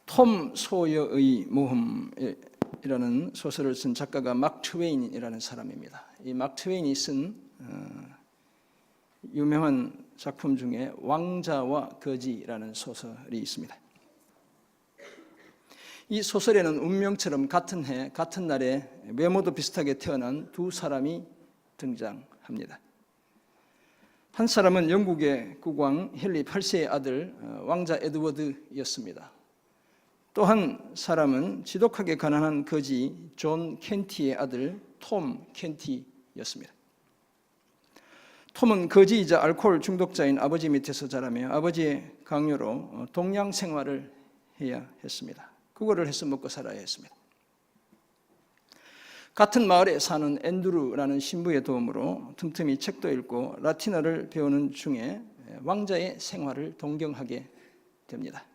톰 소여의 모험이라는 소설을 쓴 작가가 막 트웨인이라는 사람입니다. 이 막 트웨인이 쓴 유명한 작품 중에 왕자와 거지라는 소설이 있습니다. 이 소설에는 운명처럼 같은 해 같은 날에 외모도 비슷하게 태어난 두 사람이 등장합니다. 한 사람은 영국의 국왕 헨리 8세의 아들 왕자 에드워드였습니다. 또 한 사람은 지독하게 가난한 거지 존 켄티의 아들 톰 켄티였습니다. 톰은 거지이자 알코올 중독자인 아버지 밑에서 자라며 아버지의 강요로 동양 생활을 해야 했습니다. 그거를 해서 먹고 살아야 했습니다. 같은 마을에 사는 앤드루라는 신부의 도움으로 틈틈이 책도 읽고 라틴어를 배우는 중에 왕자의 생활을 동경하게 됩니다.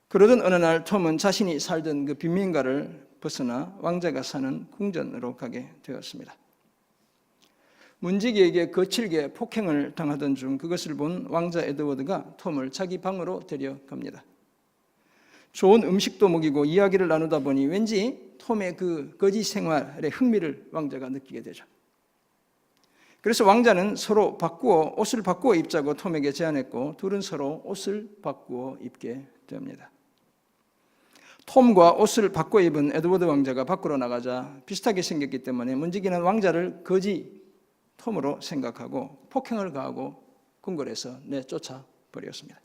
그러던 어느 날 톰은 자신이 살던 그 빈민가를 벗어나 왕자가 사는 궁전으로 가게 되었습니다. 문지기에게 거칠게 폭행을 당하던 중 그것을 본 왕자 에드워드가 톰을 자기 방으로 데려갑니다. 좋은 음식도 먹이고 이야기를 나누다 보니 왠지 톰의 그 거지 생활에 흥미를 왕자가 느끼게 되죠. 그래서 왕자는 서로 옷을 바꾸어 입자고 톰에게 제안했고 둘은 서로 옷을 바꾸어 입게 됩니다. 톰과 옷을 바꿔 입은 에드워드 왕자가 밖으로 나가자 비슷하게 생겼기 때문에 문지기는 왕자를 거지 톰으로 생각하고 폭행을 가하고 궁궐에서 내쫓아 버렸습니다.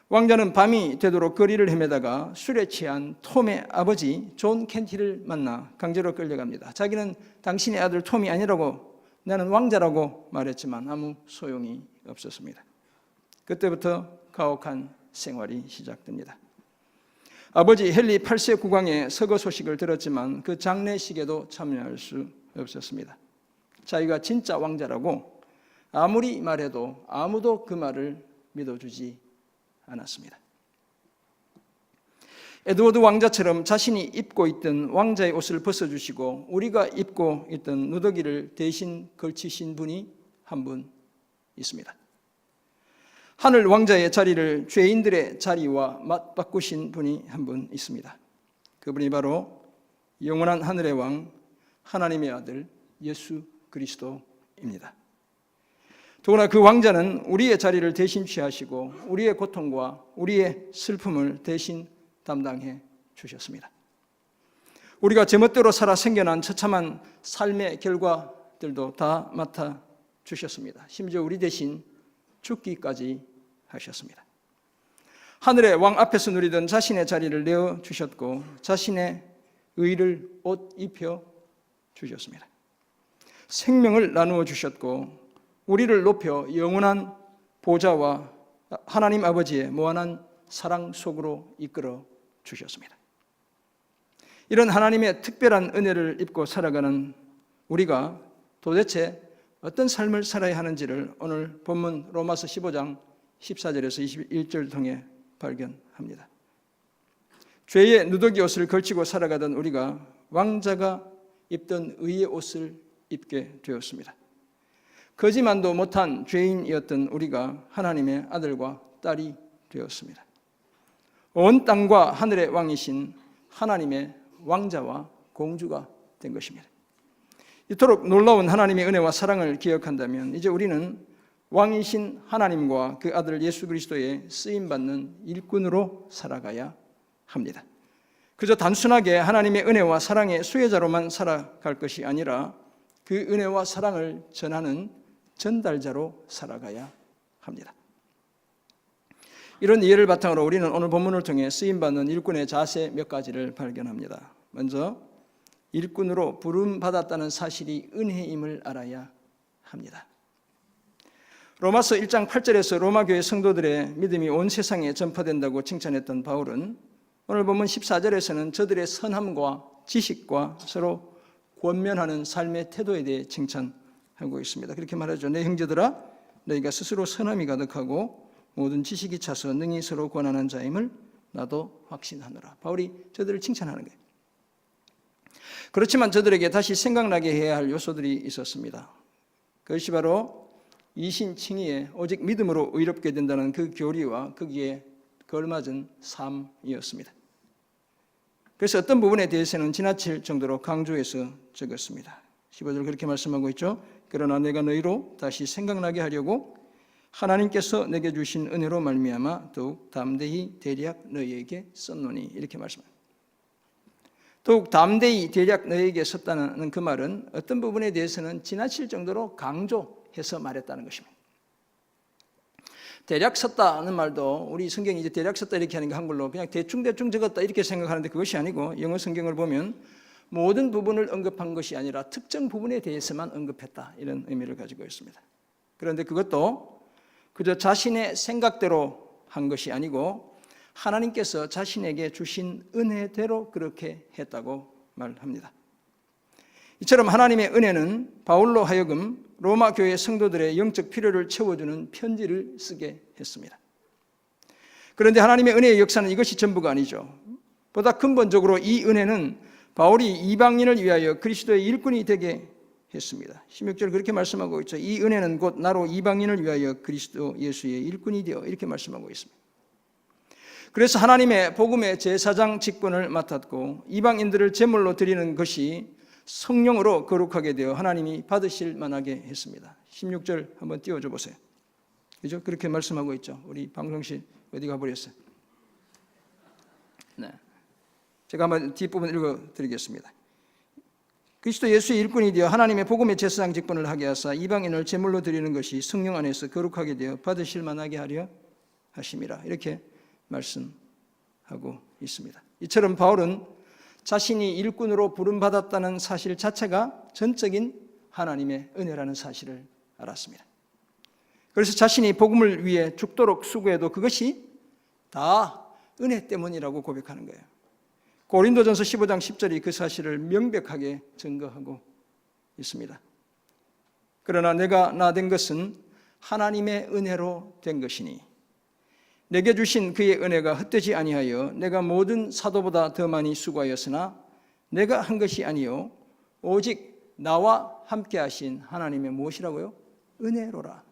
왕자는 밤이 되도록 거리를 헤매다가 술에 취한 톰의 아버지 존 켄티를 만나 강제로 끌려갑니다. 자기는 당신의 아들 톰이 아니라고 나는 왕자라고 말했지만 아무 소용이 없었습니다. 그때부터 가혹한 생활이 시작됩니다. 아버지 헨리 8세 국왕의 서거 소식을 들었지만 그 장례식에도 참여할 수 없었습니다. 자기가 진짜 왕자라고 아무리 말해도 아무도 그 말을 믿어주지 않았습니다. 에드워드 왕자처럼 자신이 입고 있던 왕자의 옷을 벗어주시고 우리가 입고 있던 누더기를 대신 걸치신 분이 한 분 있습니다. 하늘 왕자의 자리를 죄인들의 자리와 맞바꾸신 분이 한 분 있습니다. 그분이 바로 영원한 하늘의 왕 하나님의 아들 예수 그리스도입니다. 더구나 그 왕자는 우리의 자리를 대신 취하시고 우리의 고통과 우리의 슬픔을 대신 담당해 주셨습니다. 우리가 제멋대로 살아 생겨난 처참한 삶의 결과들도 다 맡아 주셨습니다. 심지어 우리 대신 죽기까지 하셨습니다. 하늘의 왕 앞에서 누리던 자신의 자리를 내어주셨고 자신의 의를 옷 입혀 주셨습니다. 생명을 나누어 주셨고 우리를 높여 영원한 보좌와 하나님 아버지의 무한한 사랑 속으로 이끌어 주셨습니다. 이런 하나님의 특별한 은혜를 입고 살아가는 우리가 도대체 어떤 삶을 살아야 하는지를 오늘 본문 로마서 15장 14절에서 21절 통해 발견합니다. 죄의 누더기 옷을 걸치고 살아가던 우리가 왕자가 입던 의의 옷을 입게 되었습니다. 거지만도 못한 죄인이었던 우리가 하나님의 아들과 딸이 되었습니다. 온 땅과 하늘의 왕이신 하나님의 왕자와 공주가 된 것입니다. 이토록 놀라운 하나님의 은혜와 사랑을 기억한다면 이제 우리는 왕이신 하나님과 그 아들 예수 그리스도의 쓰임받는 일꾼으로 살아가야 합니다. 그저 단순하게 하나님의 은혜와 사랑의 수혜자로만 살아갈 것이 아니라 그 은혜와 사랑을 전하는 전달자로 살아가야 합니다. 이런 이해를 바탕으로 우리는 오늘 본문을 통해 쓰임받는 일꾼의 자세 몇 가지를 발견합니다. 먼저 일꾼으로 부름받았다는 사실이 은혜임을 알아야 합니다. 로마서 1장 8절에서 로마교회 성도들의 믿음이 온 세상에 전파된다고 칭찬했던 바울은 오늘 본문 14절에서는 저들의 선함과 지식과 서로 권면하는 삶의 태도에 대해 칭찬하고 있습니다. 그렇게 말하죠. 내 형제들아 너희가 스스로 선함이 가득하고 모든 지식이 차서 능히 서로 권하는 자임을 나도 확신하노라. 바울이 저들을 칭찬하는 거예요. 그렇지만 저들에게 다시 생각나게 해야 할 요소들이 있었습니다. 그것이 바로 이신칭의에 오직 믿음으로 의롭게 된다는 그 교리와 거기에 걸맞은 삶이었습니다. 그래서 어떤 부분에 대해서는 지나칠 정도로 강조해서 적었습니다. 15절 그렇게 말씀하고 있죠. 그러나 내가 너희로 다시 생각나게 하려고 하나님께서 내게 주신 은혜로 말미암아 더욱 담대히 대략 너희에게 썼노니, 이렇게 말씀합니다. 더욱 담대히 대략 너희에게 썼다는 그 말은 어떤 부분에 대해서는 지나칠 정도로 강조해서 말했다는 것입니다. 대략 썼다는 말도 우리 성경이 이제 대략 썼다 이렇게 하는 게 한글로 그냥 대충 적었다 이렇게 생각하는데 그것이 아니고, 영어 성경을 보면 모든 부분을 언급한 것이 아니라 특정 부분에 대해서만 언급했다, 이런 의미를 가지고 있습니다. 그런데 그것도 그저 자신의 생각대로 한 것이 아니고 하나님께서 자신에게 주신 은혜대로 그렇게 했다고 말합니다. 이처럼 하나님의 은혜는 바울로 하여금 로마 교회 성도들의 영적 필요를 채워주는 편지를 쓰게 했습니다. 그런데 하나님의 은혜의 역사는 이것이 전부가 아니죠. 보다 근본적으로 이 은혜는 바울이 이방인을 위하여 그리스도의 일꾼이 되게 했습니다. 16절 그렇게 말씀하고 있죠. 이 은혜는 곧 나로 이방인을 위하여 그리스도 예수의 일꾼이 되어, 이렇게 말씀하고 있습니다. 그래서 하나님의 복음의 제사장 직분을 맡았고 이방인들을 제물로 드리는 것이 성령으로 거룩하게 되어 하나님이 받으실 만하게 했습니다. 16절 한번 띄워줘 보세요. 그죠? 그렇게 말씀하고 있죠. 우리 방송실 어디 가버렸어요? 네. 제가 한번 뒷부분 읽어드리겠습니다. 그리스도 예수의 일꾼이 되어 하나님의 복음의 제사장 직분을 하게 하사 이방인을 제물로 드리는 것이 성령 안에서 거룩하게 되어 받으실 만하게 하려 하심이라, 이렇게 말씀하고 있습니다. 이처럼 바울은 자신이 일꾼으로 부름받았다는 사실 자체가 전적인 하나님의 은혜라는 사실을 알았습니다. 그래서 자신이 복음을 위해 죽도록 수고해도 그것이 다 은혜 때문이라고 고백하는 거예요. 고린도전서 15장 10절이 그 사실을 명백하게 증거하고 있습니다. 그러나 내가 나 된 것은 하나님의 은혜로 된 것이니 내게 주신 그의 은혜가 헛되지 아니하여 내가 모든 사도보다 더 많이 수고하였으나 내가 한 것이 아니요 오직 나와 함께 하신 하나님의 무엇이라고요? 은혜로라.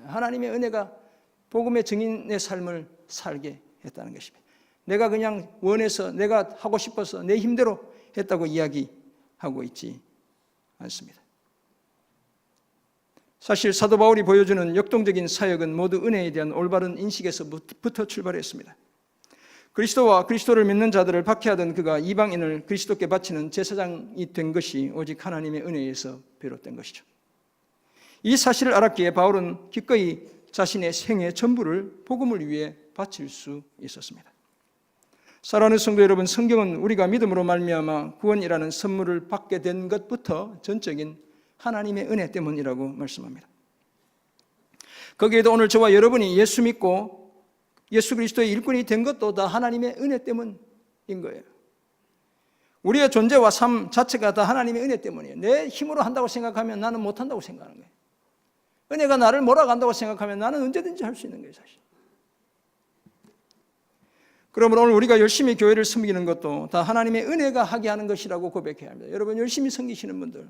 하나님의 은혜가 복음의 증인의 삶을 살게 했다는 것입니다. 내가 그냥 원해서 내가 하고 싶어서 내 힘대로 했다고 이야기하고 있지 않습니다. 사실 사도 바울이 보여주는 역동적인 사역은 모두 은혜에 대한 올바른 인식에서부터 출발했습니다. 그리스도와 그리스도를 믿는 자들을 박해하던 그가 이방인을 그리스도께 바치는 제사장이 된 것이 오직 하나님의 은혜에서 비롯된 것이죠. 이 사실을 알았기에 바울은 기꺼이 자신의 생애 전부를 복음을 위해 바칠 수 있었습니다. 사랑하는 성도 여러분, 성경은 우리가 믿음으로 말미암아 구원이라는 선물을 받게 된 것부터 전적인 하나님의 은혜 때문이라고 말씀합니다. 거기에도 오늘 저와 여러분이 예수 믿고 예수 그리스도의 일꾼이 된 것도 다 하나님의 은혜 때문인 거예요. 우리의 존재와 삶 자체가 다 하나님의 은혜 때문이에요. 내 힘으로 한다고 생각하면 나는 못한다고 생각하는 거예요. 은혜가 나를 몰아간다고 생각하면 나는 언제든지 할 수 있는 거예요, 사실. 그러므로 오늘 우리가 열심히 교회를 섬기는 것도 다 하나님의 은혜가 하게 하는 것이라고 고백해야 합니다. 여러분 열심히 섬기시는 분들,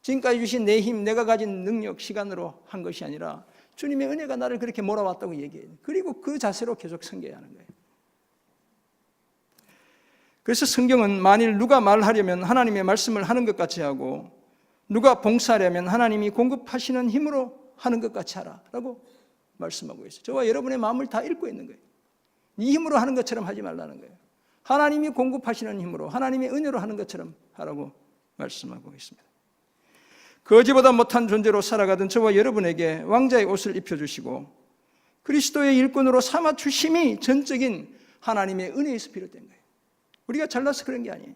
지금까지 주신 내 힘, 내가 가진 능력, 시간으로 한 것이 아니라 주님의 은혜가 나를 그렇게 몰아왔다고 얘기해요. 그리고 그 자세로 계속 섬겨야 하는 거예요. 그래서 성경은 만일 누가 말하려면 하나님의 말씀을 하는 것 같이 하고 누가 봉사하려면 하나님이 공급하시는 힘으로 하는 것 같이 하라라고 말씀하고 있어요. 저와 여러분의 마음을 다 읽고 있는 거예요. 네 힘으로 하는 것처럼 하지 말라는 거예요. 하나님이 공급하시는 힘으로 하나님의 은혜로 하는 것처럼 하라고 말씀하고 있습니다. 거지보다 못한 존재로 살아가던 저와 여러분에게 왕자의 옷을 입혀주시고 그리스도의 일꾼으로 삼아주심이 전적인 하나님의 은혜에서 비롯된 거예요. 우리가 잘나서 그런 게 아니에요.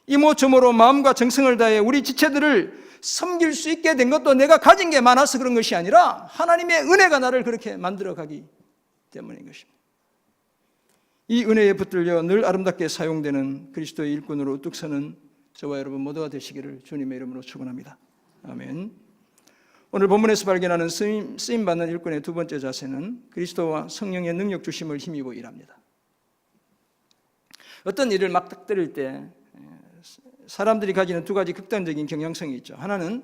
이모저모로 마음과 정성을 다해 우리 지체들을 섬길 수 있게 된 것도 내가 가진 게 많아서 그런 것이 아니라 하나님의 은혜가 나를 그렇게 만들어가기 때문인 것입니다. 이 은혜에 붙들려 늘 아름답게 사용되는 그리스도의 일꾼으로 우뚝 서는 저와 여러분 모두가 되시기를 주님의 이름으로 축원합니다. 아멘. 오늘 본문에서 발견하는 쓰임받는 일꾼의 두 번째 자세는 그리스도와 성령의 능력 주심을 힘입어 일합니다. 어떤 일을 막 때릴 때 사람들이 가지는 두 가지 극단적인 경향성이 있죠. 하나는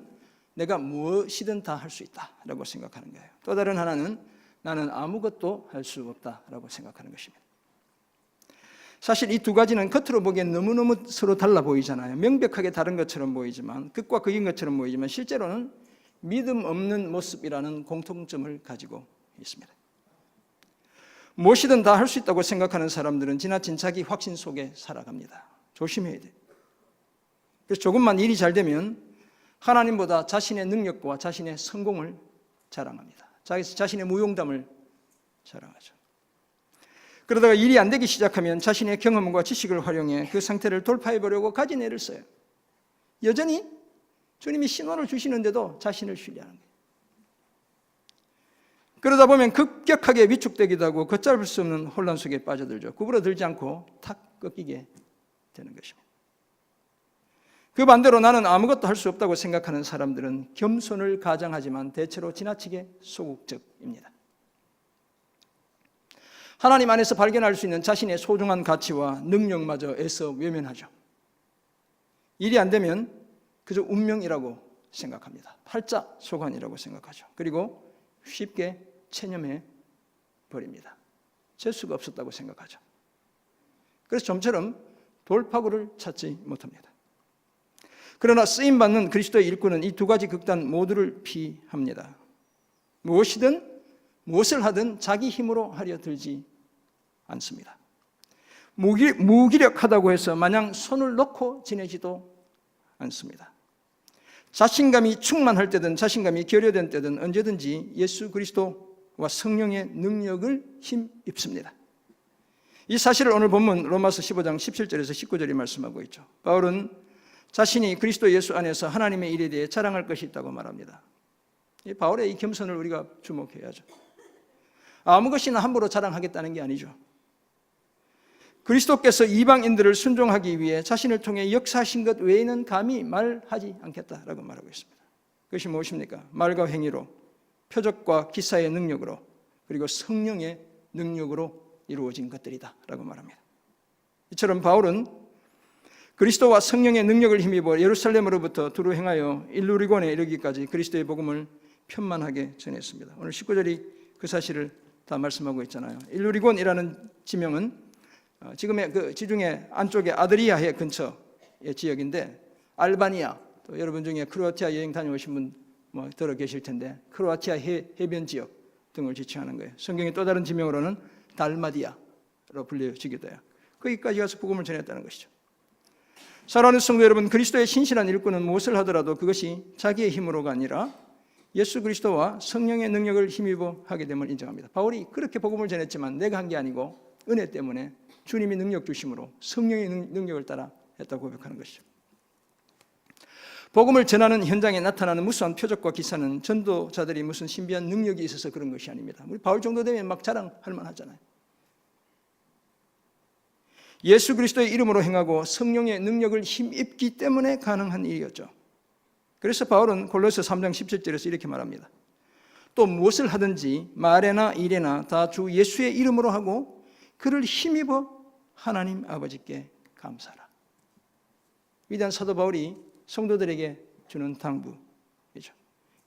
내가 무엇이든 다 할 수 있다라고 생각하는 거예요. 또 다른 하나는 나는 아무것도 할 수 없다라고 생각하는 것입니다. 사실 이 두 가지는 겉으로 보기엔 너무너무 서로 달라 보이잖아요. 명백하게 다른 것처럼 보이지만, 극과 극인 것처럼 보이지만 실제로는 믿음 없는 모습이라는 공통점을 가지고 있습니다. 무엇이든 다 할 수 있다고 생각하는 사람들은 지나친 자기 확신 속에 살아갑니다. 조심해야 돼요. 그래서 조금만 일이 잘 되면 하나님보다 자신의 능력과 자신의 성공을 자랑합니다. 자신의 무용담을 자랑하죠. 그러다가 일이 안 되기 시작하면 자신의 경험과 지식을 활용해 그 상태를 돌파해 보려고 가진 애를 써요. 여전히 주님이 신호를 주시는데도 자신을 신뢰하는 거예요. 그러다 보면 급격하게 위축되기도 하고 걷잡을 수 없는 혼란 속에 빠져들죠. 구부러들지 않고 탁 꺾이게 되는 것입니다. 그 반대로 나는 아무것도 할 수 없다고 생각하는 사람들은 겸손을 가장하지만 대체로 지나치게 소극적입니다. 하나님 안에서 발견할 수 있는 자신의 소중한 가치와 능력마저 애써 외면하죠. 일이 안 되면 그저 운명이라고 생각합니다. 팔자소관이라고 생각하죠. 그리고 쉽게 체념해 버립니다. 재수가 없었다고 생각하죠. 그래서 좀처럼 돌파구를 찾지 못합니다. 그러나 쓰임받는 그리스도의 일꾼은 이 두 가지 극단 모두를 피합니다. 무엇을 하든 자기 힘으로 하려 들지 않습니다. 무기력하다고 해서 마냥 손을 놓고 지내지도 않습니다. 자신감이 충만할 때든 자신감이 결여된 때든 언제든지 예수 그리스도와 성령의 능력을 힘입습니다. 이 사실을 오늘 본문 로마서 15장 17절에서 19절이 말씀하고 있죠. 바울은 자신이 그리스도 예수 안에서 하나님의 일에 대해 자랑할 것이 있다고 말합니다. 이 바울의 이 겸손을 우리가 주목해야죠. 아무 것이나 함부로 자랑하겠다는 게 아니죠. 그리스도께서 이방인들을 순종하기 위해 자신을 통해 역사하신 것 외에는 감히 말하지 않겠다라고 말하고 있습니다. 그것이 무엇입니까? 말과 행위로, 표적과 기사의 능력으로, 그리고 성령의 능력으로 이루어진 것들이다라고 말합니다. 이처럼 바울은 그리스도와 성령의 능력을 힘입어 예루살렘으로부터 두루 행하여 일루리곤에 이르기까지 그리스도의 복음을 편만하게 전했습니다. 오늘 19절이 그 사실을 다 말씀하고 있잖아요. 일루리곤이라는 지명은 지금의 그 지중해 안쪽의 아드리아해 근처의 지역인데, 알바니아, 또 여러분 중에 크로아티아 여행 다녀오신 분 들어 계실 텐데, 크로아티아 해변 지역 등을 지칭하는 거예요. 성경의 또 다른 지명으로는 달마디아로 불려지기도 해요. 거기까지 가서 복음을 전했다는 것이죠. 사랑하는 성도 여러분, 그리스도의 신실한 일꾼은 무엇을 하더라도 그것이 자기의 힘으로가 아니라 예수 그리스도와 성령의 능력을 힘입어 하게 됨을 인정합니다. 바울이 그렇게 복음을 전했지만 내가 한 게 아니고 은혜 때문에 주님이 능력 주심으로 성령의 능력을 따라 했다고 고백하는 것이죠. 복음을 전하는 현장에 나타나는 무수한 표적과 기사는 전도자들이 무슨 신비한 능력이 있어서 그런 것이 아닙니다. 우리 바울 정도 되면 막 자랑할 만하잖아요. 예수 그리스도의 이름으로 행하고 성령의 능력을 힘입기 때문에 가능한 일이었죠. 그래서 바울은 골로새 3장 17절에서 이렇게 말합니다. 또 무엇을 하든지 말에나 일에나 다 주 예수의 이름으로 하고 그를 힘입어 하나님 아버지께 감사하라. 위대한 사도 바울이 성도들에게 주는 당부이죠.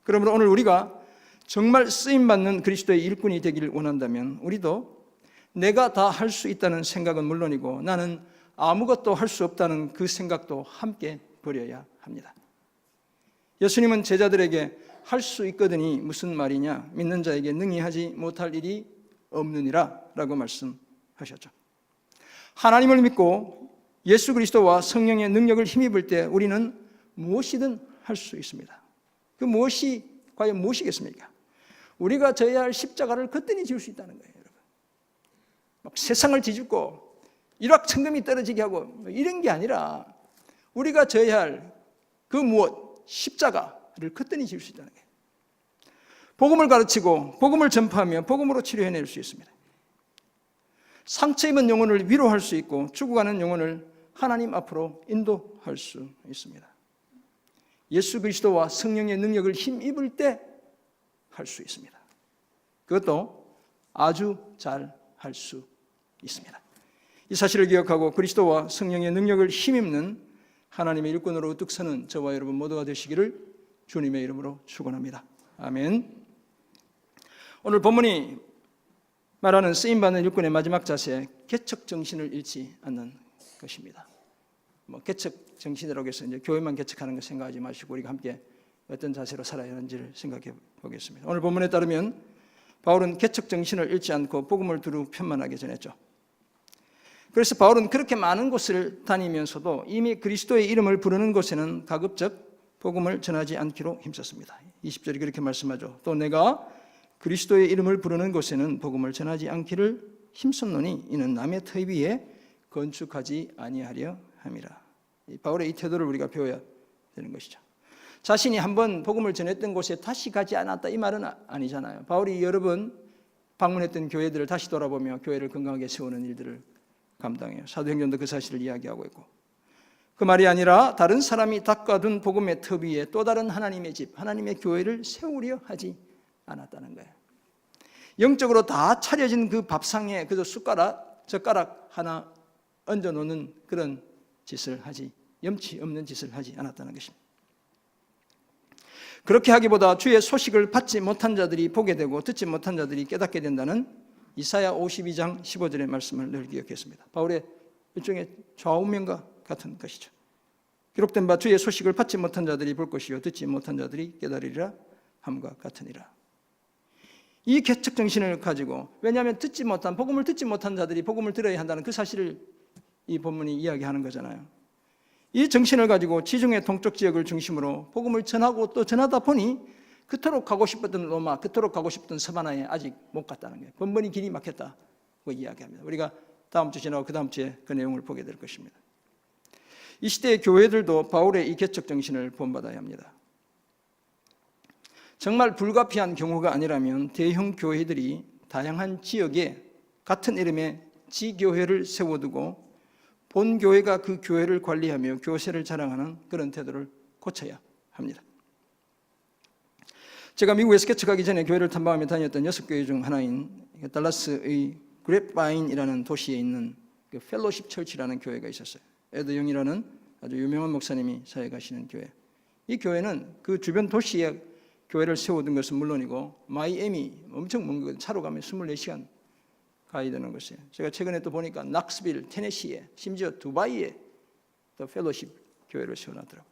그러므로 오늘 우리가 정말 쓰임받는 그리스도의 일꾼이 되기를 원한다면 우리도 내가 다 할 수 있다는 생각은 물론이고 나는 아무것도 할 수 없다는 그 생각도 함께 버려야 합니다. 예수님은 제자들에게 할 수 있거든이 무슨 말이냐, 믿는 자에게 능히 하지 못할 일이 없느니라 라고 말씀하셨죠. 하나님을 믿고 예수 그리스도와 성령의 능력을 힘입을 때 우리는 무엇이든 할 수 있습니다. 그 무엇이 과연 무엇이겠습니까? 우리가 져야 할 십자가를 거뜬히 지을 수 있다는 거예요. 막 세상을 뒤집고 일확천금이 떨어지게 하고 이런 게 아니라 우리가 져야 할 그 무엇, 십자가를 거뜬히 지을 수 있다는 거예요. 복음을 가르치고 복음을 전파하며 복음으로 치료해낼 수 있습니다. 상처 입은 영혼을 위로할 수 있고 죽어가는 영혼을 하나님 앞으로 인도할 수 있습니다. 예수 그리스도와 성령의 능력을 힘입을 때 할 수 있습니다. 그것도 아주 잘 할 수 있습니다. 이 사실을 기억하고 그리스도와 성령의 능력을 힘입는 하나님의 일꾼으로 우뚝 서는 저와 여러분 모두가 되시기를 주님의 이름으로 축원합니다. 아멘. 오늘 본문이 말하는 쓰임받는 일꾼의 마지막 자세, 개척 정신을 잃지 않는 것입니다. 개척 정신이라고 해서 이제 교회만 개척하는 거 생각하지 마시고 우리가 함께 어떤 자세로 살아야 하는지를 생각해 보겠습니다. 오늘 본문에 따르면 바울은 개척 정신을 잃지 않고 복음을 두루 편만하게 전했죠. 그래서 바울은 그렇게 많은 곳을 다니면서도 이미 그리스도의 이름을 부르는 곳에는 가급적 복음을 전하지 않기로 힘썼습니다. 20절이 그렇게 말씀하죠. 또 내가 그리스도의 이름을 부르는 곳에는 복음을 전하지 않기를 힘썼노니 이는 남의 터 위에 건축하지 아니하려 함이라. 바울의 이 태도를 우리가 배워야 되는 것이죠. 자신이 한번 복음을 전했던 곳에 다시 가지 않았다 이 말은 아니잖아요. 바울이 여러 번 방문했던 교회들을 다시 돌아보며 교회를 건강하게 세우는 일들을 감당해요. 사도행전도 그 사실을 이야기하고 있고, 그 말이 아니라 다른 사람이 닦아둔 복음의 터 위에 또 다른 하나님의 집, 하나님의 교회를 세우려 하지 않았다는 거예요. 영적으로 다 차려진 그 밥상에 그저 젓가락 하나 얹어놓는 그런 짓을 하지, 염치 없는 짓을 하지 않았다는 것입니다. 그렇게 하기보다 주의 소식을 받지 못한 자들이 보게 되고 듣지 못한 자들이 깨닫게 된다는 이사야 52장 15절의 말씀을 늘 기억했습니다. 바울의 일종의 좌우명과 같은 것이죠. 기록된 바 주의 소식을 받지 못한 자들이 볼 것이요 듣지 못한 자들이 깨달으리라 함과 같으니라. 이 개척 정신을 가지고, 왜냐하면 복음을 듣지 못한 자들이 복음을 들어야 한다는 그 사실을 이 본문이 이야기하는 거잖아요. 이 정신을 가지고 지중해 동쪽 지역을 중심으로 복음을 전하고 또 전하다 보니 그토록 가고 싶었던 로마, 그토록 가고 싶었던 서바나에 아직 못 갔다는 거예요. 번번이 길이 막혔다고 이야기합니다. 우리가 다음 주 지나고 그 다음 주에 그 내용을 보게 될 것입니다. 이 시대의 교회들도 바울의 이 개척 정신을 본받아야 합니다. 정말 불가피한 경우가 아니라면 대형 교회들이 다양한 지역에 같은 이름의 지교회를 세워두고 본 교회가 그 교회를 관리하며 교세를 자랑하는 그런 태도를 고쳐야 합니다. 제가 미국에서 개척하기 전에 교회를 탐방하며 다녔던 6교회 중 하나인 달라스의 그랩바인이라는 도시에 있는 그 펠로십 처치라는 교회가 있었어요. 에드 영이라는 아주 유명한 목사님이 사역하시는 교회. 이 교회는 그 주변 도시에 교회를 세워둔 것은 물론이고 마이애미 엄청 먼 곳 차로 가면 24시간 가야 되는 것이에요. 제가 최근에 또 보니까 낙스빌, 테네시에, 심지어 두바이에 또 펠로십 교회를 세워놨더라고요.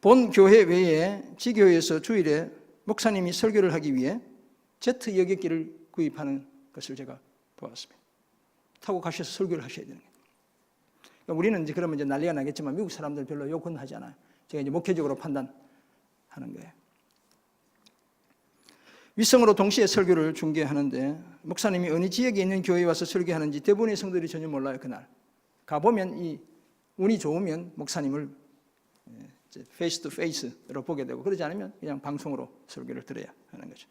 본 교회 외에 지교회에서 주일에 목사님이 설교를 하기 위해 제트 여객기를 구입하는 것을 제가 보았습니다. 타고 가셔서 설교를 하셔야 되는 거예요. 그러니까 우리는 이제 그러면 이제 난리가 나겠지만 미국 사람들 별로 욕은 하지 않아요. 제가 이제 목회적으로 판단하는 거예요. 위성으로 동시에 설교를 중계하는데 목사님이 어느 지역에 있는 교회에 와서 설교하는지 대부분의 성도들이 전혀 몰라요. 그날 가보면 이 운이 좋으면 목사님을 페이스 투 페이스로 보게 되고, 그러지 않으면 그냥 방송으로 설교를 들어야 하는 거죠.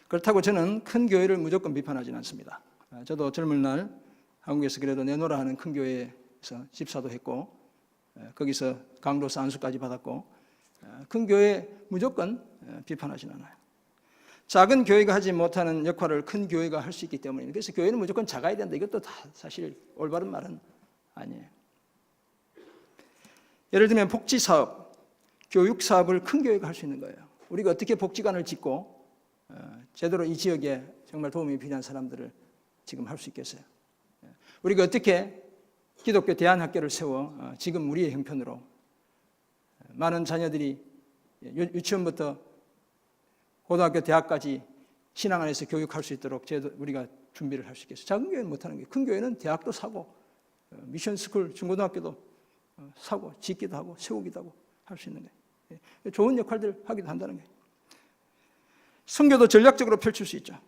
그렇다고 저는 큰 교회를 무조건 비판하지는 않습니다. 저도 젊은 날 한국에서 그래도 내노라 하는 큰 교회에서 집사도 했고 거기서 강도서 안수까지 받았고, 큰 교회 무조건 비판하지는 않아요. 작은 교회가 하지 못하는 역할을 큰 교회가 할 수 있기 때문입니다. 그래서 교회는 무조건 작아야 된다. 이것도 다 사실 올바른 말은 아니에요. 예를 들면 복지사업, 교육사업을 큰 교회가 할 수 있는 거예요. 우리가 어떻게 복지관을 짓고 제대로 이 지역에 정말 도움이 필요한 사람들을 지금 할 수 있겠어요. 우리가 어떻게 기독교 대안학교를 세워 지금 우리의 형편으로 많은 자녀들이 유치원부터 고등학교, 대학까지 신앙 안에서 교육할 수 있도록 우리가 준비를 할 수 있겠어요. 작은 교회는 못하는 거예요. 큰 교회는 대학도 사고 미션 스쿨, 중고등학교도 사고 짓기도 하고 세우기도 하고 할 수 있는 거예요. 좋은 역할들 하기도 한다는 거예요. 선교도 전략적으로 펼칠 수 있죠.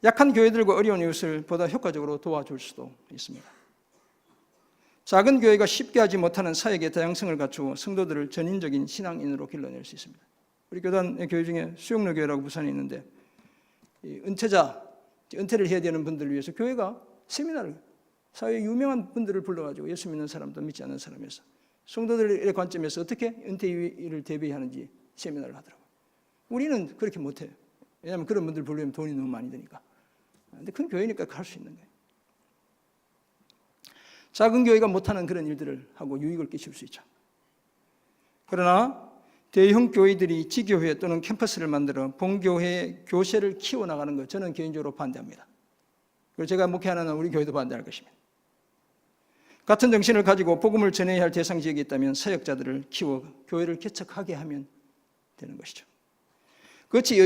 약한 교회들과 어려운 이웃을 보다 효과적으로 도와줄 수도 있습니다. 작은 교회가 쉽게 하지 못하는 사역의 다양성을 갖추고 성도들을 전인적인 신앙인으로 길러낼 수 있습니다. 우리 교단의 교회 중에 수영로교회라고 부산에 있는데 은퇴를 해야 되는 분들을 위해서 교회가 세미나를, 사회에 유명한 분들을 불러가지고 예수 믿는 사람도 믿지 않는 사람에서 성도들의 관점에서 어떻게 은퇴를 대비하는지 세미나를 하더라고요. 우리는 그렇게 못해요. 왜냐하면 그런 분들 부르려면 돈이 너무 많이 드니까. 근데 큰 교회니까 할 수 있는 거예요. 작은 교회가 못하는 그런 일들을 하고 유익을 끼칠 수 있죠. 그러나 대형 교회들이 지교회 또는 캠퍼스를 만들어 본교회의 교세를 키워나가는 것, 저는 개인적으로 반대합니다. 그리고 제가 목회하는 우리 교회도 반대할 것입니다. 같은 정신을 가지고 복음을 전해야 할 대상 지역이 있다면 사역자들을 키워 교회를 개척하게 하면 되는 것이죠. 그것이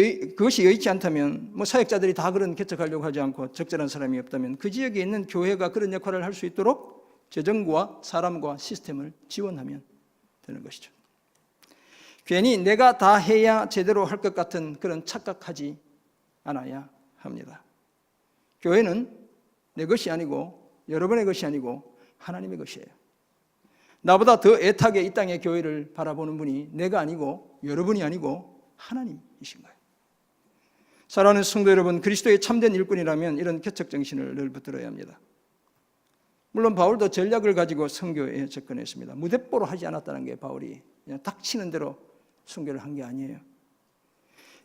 여의치 않다면 사역자들이 다 그런 개척하려고 하지 않고 적절한 사람이 없다면 그 지역에 있는 교회가 그런 역할을 할 수 있도록 재정과 사람과 시스템을 지원하면 되는 것이죠. 괜히 내가 다 해야 제대로 할 것 같은 그런 착각하지 않아야 합니다. 교회는 내 것이 아니고 여러분의 것이 아니고 하나님의 것이에요. 나보다 더 애타게 이 땅의 교회를 바라보는 분이 내가 아니고 여러분이 아니고 하나님이신 거예요. 사랑하는 성도 여러분, 그리스도의 참된 일꾼이라면 이런 개척 정신을 늘 붙들어야 합니다. 물론 바울도 전략을 가지고 선교에 접근했습니다. 무대뽀로 하지 않았다는 게 바울이 그냥 닥치는 대로 선교를 한 게 아니에요.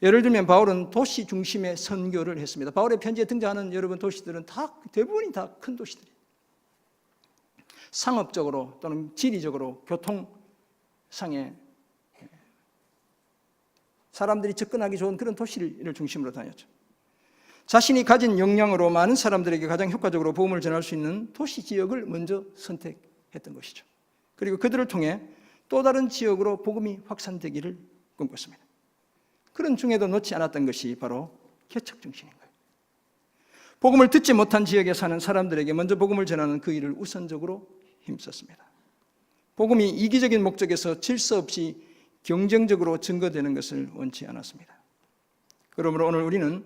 예를 들면 바울은 도시 중심의 선교를 했습니다. 바울의 편지에 등장하는 여러분 도시들은 대부분이 다 큰 도시들이에요. 상업적으로 또는 지리적으로 교통상에 사람들이 접근하기 좋은 그런 도시를 중심으로 다녔죠. 자신이 가진 역량으로 많은 사람들에게 가장 효과적으로 복음을 전할 수 있는 도시 지역을 먼저 선택했던 것이죠. 그리고 그들을 통해 또 다른 지역으로 복음이 확산되기를 꿈꿨습니다. 그런 중에도 놓지 않았던 것이 바로 개척 정신인 거예요. 복음을 듣지 못한 지역에 사는 사람들에게 먼저 복음을 전하는 그 일을 우선적으로 힘썼습니다. 복음이 이기적인 목적에서 질서 없이 경쟁적으로 증거되는 것을 원치 않았습니다. 그러므로 오늘 우리는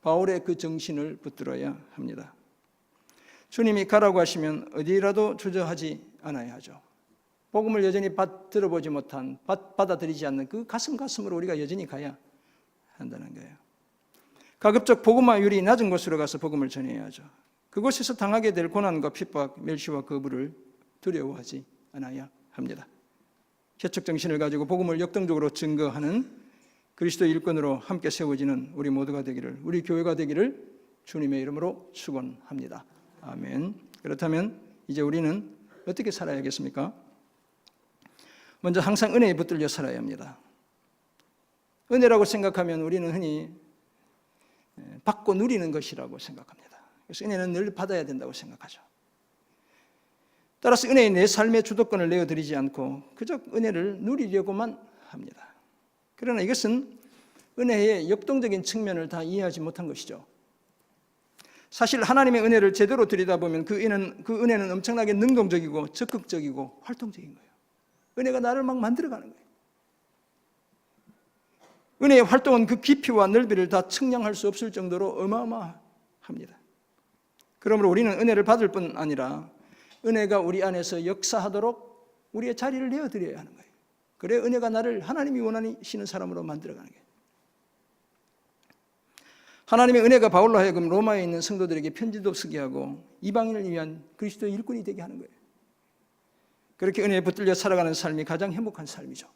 바울의 그 정신을 붙들어야 합니다. 주님이 가라고 하시면 어디라도 주저하지 않아야 하죠. 복음을 여전히 들어보지 못한, 받아들이지 않는 그 가슴으로 우리가 여전히 가야 한다는 거예요. 가급적 복음화율이 낮은 곳으로 가서 복음을 전해야 하죠. 그곳에서 당하게 될 고난과 핍박, 멸시와 거부를 두려워하지 않아야 합니다. 개척 정신을 가지고 복음을 역동적으로 증거하는 그리스도의 일꾼으로 함께 세워지는 우리 모두가 되기를, 우리 교회가 되기를 주님의 이름으로 축원합니다. 아멘. 그렇다면 이제 우리는 어떻게 살아야겠습니까? 먼저 항상 은혜에 붙들려 살아야 합니다. 은혜라고 생각하면 우리는 흔히 받고 누리는 것이라고 생각합니다. 그래서 은혜는 늘 받아야 된다고 생각하죠. 따라서 은혜에 내 삶의 주도권을 내어드리지 않고 그저 은혜를 누리려고만 합니다. 그러나 이것은 은혜의 역동적인 측면을 다 이해하지 못한 것이죠. 사실 하나님의 은혜를 제대로 들여다보면 그 은혜는 엄청나게 능동적이고 적극적이고 활동적인 거예요. 은혜가 나를 막 만들어가는 거예요. 은혜의 활동은 그 깊이와 넓이를 다 측량할 수 없을 정도로 어마어마합니다. 그러므로 우리는 은혜를 받을 뿐 아니라 은혜가 우리 안에서 역사하도록 우리의 자리를 내어드려야 하는 거예요. 그래 은혜가 나를 하나님이 원하시는 사람으로 만들어가는 거예요. 하나님의 은혜가 바울로 하여금 로마에 있는 성도들에게 편지도 쓰게 하고 이방인을 위한 그리스도의 일꾼이 되게 하는 거예요. 그렇게 은혜에 붙들려 살아가는 삶이 가장 행복한 삶이죠.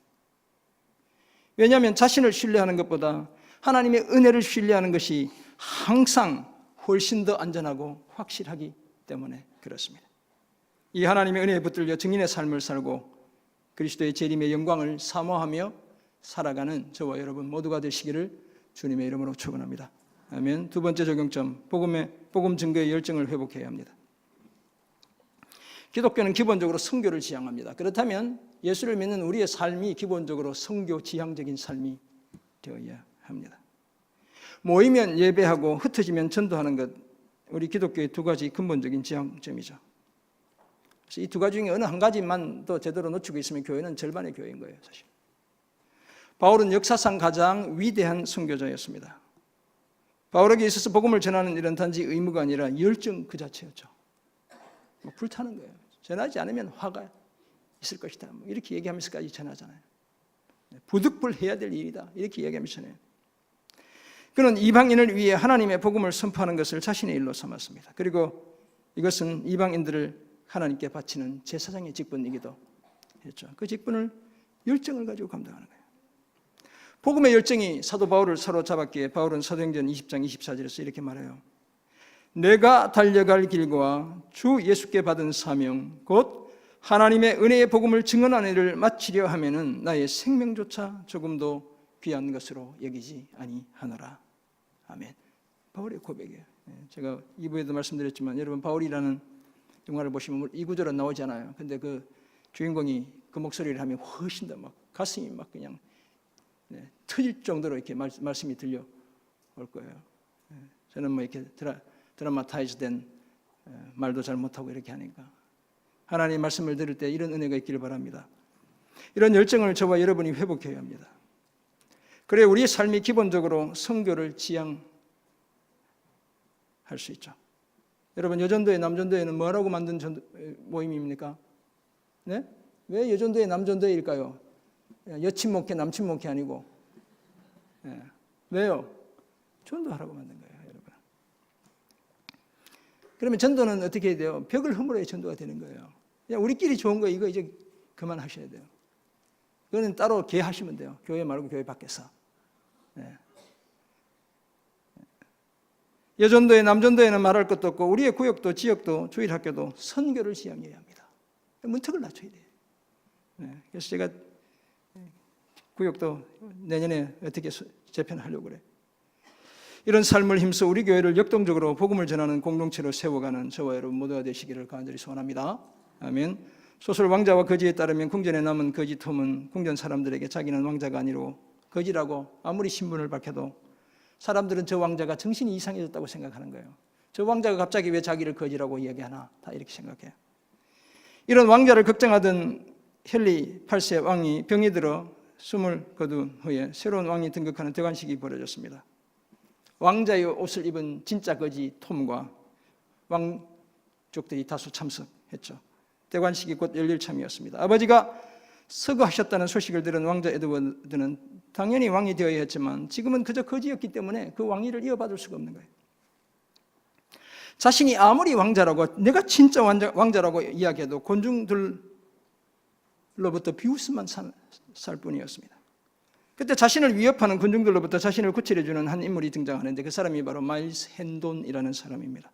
왜냐하면 자신을 신뢰하는 것보다 하나님의 은혜를 신뢰하는 것이 항상 훨씬 더 안전하고 확실하기 때문에 그렇습니다. 이 하나님의 은혜에 붙들려 증인의 삶을 살고 그리스도의 재림의 영광을 사모하며 살아가는 저와 여러분 모두가 되시기를 주님의 이름으로 축원합니다. 아멘. 두 번째 적용점, 복음 증거의 열정을 회복해야 합니다. 기독교는 기본적으로 선교를 지향합니다. 그렇다면 예수를 믿는 우리의 삶이 기본적으로 선교 지향적인 삶이 되어야 합니다. 모이면 예배하고 흩어지면 전도하는 것, 우리 기독교의 두 가지 근본적인 지향점이죠. 그래서 이 두 가지 중에 어느 한 가지만 또 제대로 놓치고 있으면 교회는 절반의 교회인 거예요, 사실. 바울은 역사상 가장 위대한 선교자였습니다. 바울에게 있어서 복음을 전하는 일은 단지 의무가 아니라 열정 그 자체였죠. 불타는 거예요. 전하지 않으면 화가 있을 것이다. 이렇게 얘기하면서까지 전하잖아요. 부득불해야 될 일이다. 이렇게 얘기하면서 전해요. 그는 이방인을 위해 하나님의 복음을 선포하는 것을 자신의 일로 삼았습니다. 그리고 이것은 이방인들을 하나님께 바치는 제사장의 직분이기도 했죠. 그 직분을 열정을 가지고 감당하는 거예요. 복음의 열정이 사도 바울을 사로잡았기에 바울은 사도행전 20장 24절에서 이렇게 말해요. 내가 달려갈 길과 주 예수께 받은 사명 곧 하나님의 은혜의 복음을 증언하는 일을 마치려 하면은 나의 생명조차 조금도 귀한 것으로 여기지 아니하노라. 아멘. 바울의 고백이에요. 제가 2부에도 말씀드렸지만 여러분 바울이라는 영화를 보시면 이 구절은 나오지 않아요. 근데 그 주인공이 그 목소리를 하면 훨씬 더 막 가슴이 막 그냥 터질 정도로 이렇게 말씀이 들려올 거예요. 저는 뭐 이렇게 드라마타이즈된 말도 잘 못하고 이렇게 하니까 하나님의 말씀을 들을 때 이런 은혜가 있기를 바랍니다. 이런 열정을 저와 여러분이 회복해야 합니다. 그래야 우리의 삶이 기본적으로 선교를 지향할 수 있죠. 여러분 여전도회 남전도회는 뭐라고 만든 모임입니까? 네? 왜 여전도회 남전도회일까요? 여친 목회 남친 목회 아니고 왜요? 전도하라고 만든 거예요, 여러분. 그러면 전도는 어떻게 해야 돼요? 벽을 허물어야 전도가 되는 거예요. 그냥 우리끼리 좋은 거 이거 이제 그만하셔야 돼요. 그거는 따로 계획하시면 돼요. 교회 말고 교회 밖에서. 여전도회 남전도회는 말할 것도 없고 우리의 구역도 지역도 주일학교도 선교를 지향해야 합니다. 문턱을 낮춰야 돼요. 그래서 제가 구역도 내년에 어떻게 재편하려고 그래. 이런 삶을 힘써 우리 교회를 역동적으로 복음을 전하는 공동체로 세워가는 저와 여러분 모두가 되시기를 간절히 소원합니다. 아멘. 소설 왕자와 거지에 따르면 궁전에 남은 거지 톰은 궁전 사람들에게 자기는 왕자가 아니고 거지라고 아무리 신분을 밝혀도 사람들은 저 왕자가 정신이 이상해졌다고 생각하는 거예요. 저 왕자가 갑자기 왜 자기를 거지라고 이야기하나 다 이렇게 생각해요. 이런 왕자를 걱정하던 헨리 8세 왕이 병이 들어 숨을 거둔 후에 새로운 왕이 등극하는 대관식이 벌어졌습니다. 왕자의 옷을 입은 진짜 거지 톰과 왕족들이 다수 참석했죠. 대관식이 곧 열릴 참이었습니다. 아버지가 서거하셨다는 소식을 들은 왕자 에드워드는 당연히 왕이 되어야 했지만 지금은 그저 거지였기 때문에 그 왕위를 이어받을 수가 없는 거예요. 자신이 아무리 왕자라고 내가 진짜 왕자라고 이야기해도 곤중들로부터 비웃음만 살 뿐이었습니다. 그때 자신을 위협하는 군중들로부터 자신을 구출해주는 한 인물이 등장하는데 그 사람이 바로 마일스 헨돈이라는 사람입니다.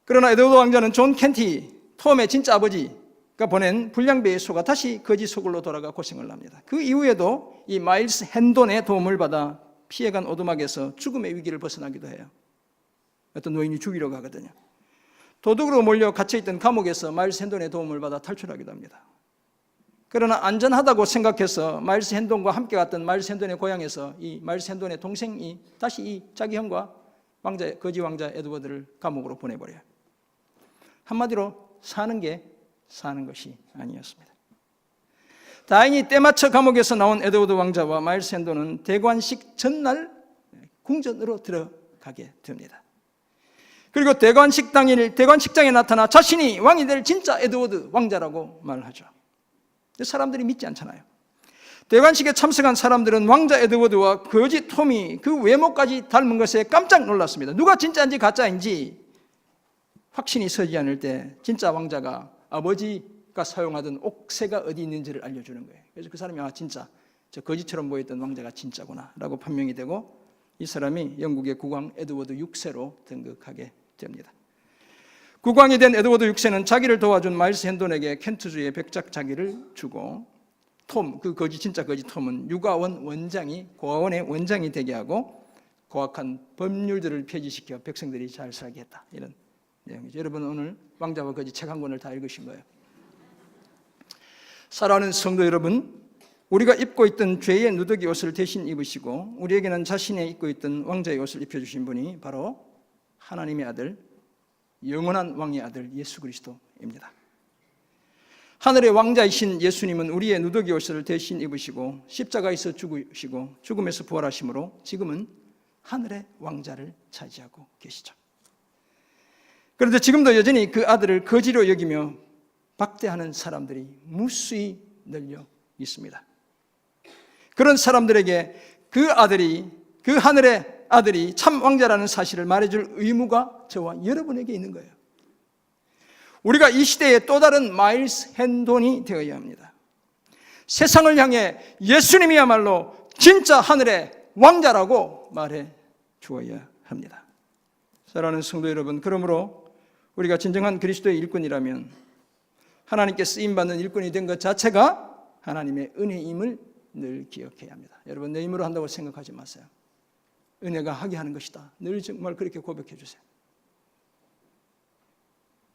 그러나 에드워드 왕자는 존 켄티, 톰의 진짜 아버지가 보낸 불량배의 소가 다시 거지 소굴로 돌아가 고생을 합니다. 그 이후에도 이 마일스 헨돈의 도움을 받아 피해간 오두막에서 죽음의 위기를 벗어나기도 해요. 어떤 노인이 죽이려고 하거든요. 도둑으로 몰려 갇혀있던 감옥에서 마일스 헨돈의 도움을 받아 탈출하기도 합니다. 그러나 안전하다고 생각해서 마일스 헨돈과 함께 갔던 마일스 헨돈의 고향에서 이 마일스 헨돈의 동생이 다시 이 자기 형과 거지 왕자 에드워드를 감옥으로 보내버려요. 한마디로 사는 게 사는 것이 아니었습니다. 다행히 때맞춰 감옥에서 나온 에드워드 왕자와 마일스 헨돈은 대관식 전날 궁전으로 들어가게 됩니다. 그리고 대관식 당일 대관식장에 나타나 자신이 왕이 될 진짜 에드워드 왕자라고 말하죠. 사람들이 믿지 않잖아요. 대관식에 참석한 사람들은 왕자 에드워드와 거지 톰이 그 외모까지 닮은 것에 깜짝 놀랐습니다. 누가 진짜인지 가짜인지 확신이 서지 않을 때 진짜 왕자가 아버지가 사용하던 옥새가 어디 있는지를 알려주는 거예요. 그래서 그 사람이 진짜 저 거지처럼 보였던 왕자가 진짜구나 라고 판명이 되고 이 사람이 영국의 국왕 에드워드 6세로 등극하게 됩니다. 국왕이 된 에드워드 6세는 자기를 도와준 마일스 헨돈에게 켄트주의 백작자기를 주고 톰, 그 거지 진짜 거지 톰은 육아원 원장이 고아원의 원장이 되게 하고 고악한 법률들을 폐지시켜 백성들이 잘 살게 했다. 이런 내용이죠. 여러분 오늘 왕자와 거지 책 한 권을 다 읽으신 거예요. 사랑하는 성도 여러분, 우리가 입고 있던 죄의 누더기 옷을 대신 입으시고 우리에게는 자신의 입고 있던 왕자의 옷을 입혀주신 분이 바로 하나님의 아들, 영원한 왕의 아들 예수 그리스도입니다. 하늘의 왕자이신 예수님은 우리의 누더기 옷을 대신 입으시고 십자가에서 죽으시고 죽음에서 부활하심으로 지금은 하늘의 왕자를 차지하고 계시죠. 그런데 지금도 여전히 그 아들을 거지로 여기며 박대하는 사람들이 무수히 널려 있습니다. 그런 사람들에게 그 아들이, 그 하늘의 아들이 참 왕자라는 사실을 말해줄 의무가 저와 여러분에게 있는 거예요. 우리가 이 시대에 또 다른 마일스 헨돈이 되어야 합니다. 세상을 향해 예수님이야말로 진짜 하늘의 왕자라고 말해 주어야 합니다. 사랑하는 성도 여러분, 그러므로 우리가 진정한 그리스도의 일꾼이라면 하나님께 쓰임받는 일꾼이 된 것 자체가 하나님의 은혜임을 늘 기억해야 합니다. 여러분, 내 힘으로 한다고 생각하지 마세요. 은혜가 하게 하는 것이다. 늘 정말 그렇게 고백해 주세요.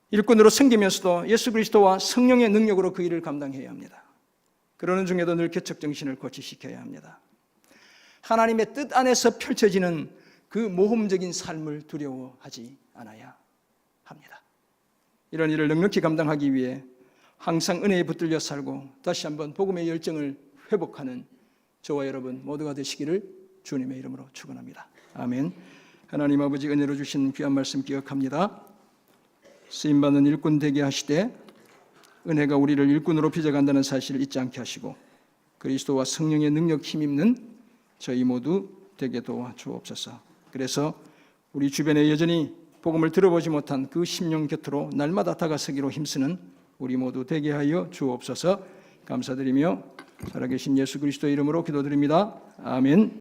일꾼으로 섬기면서도 예수 그리스도와 성령의 능력으로 그 일을 감당해야 합니다. 그러는 중에도 늘 개척정신을 고취시켜야 합니다. 하나님의 뜻 안에서 펼쳐지는 그 모험적인 삶을 두려워하지 않아야 합니다. 이런 일을 넉넉히 감당하기 위해 항상 은혜에 붙들려 살고 다시 한번 복음의 열정을 회복하는 저와 여러분 모두가 되시기를 주님의 이름으로 축원합니다. 아멘. 하나님 아버지 은혜로 주신 귀한 말씀 기억합니다. 쓰임받는 일꾼 되게 하시되 은혜가 우리를 일꾼으로 빚어간다는 사실을 잊지 않게 하시고 그리스도와 성령의 능력 힘입는 저희 모두 되게 도와 주옵소서. 그래서 우리 주변에 여전히 복음을 들어보지 못한 그 심령 곁으로 날마다 다가서기로 힘쓰는 우리 모두 되게 하여 주옵소서. 감사드리며 살아계신 예수 그리스도의 이름으로 기도드립니다. 아멘.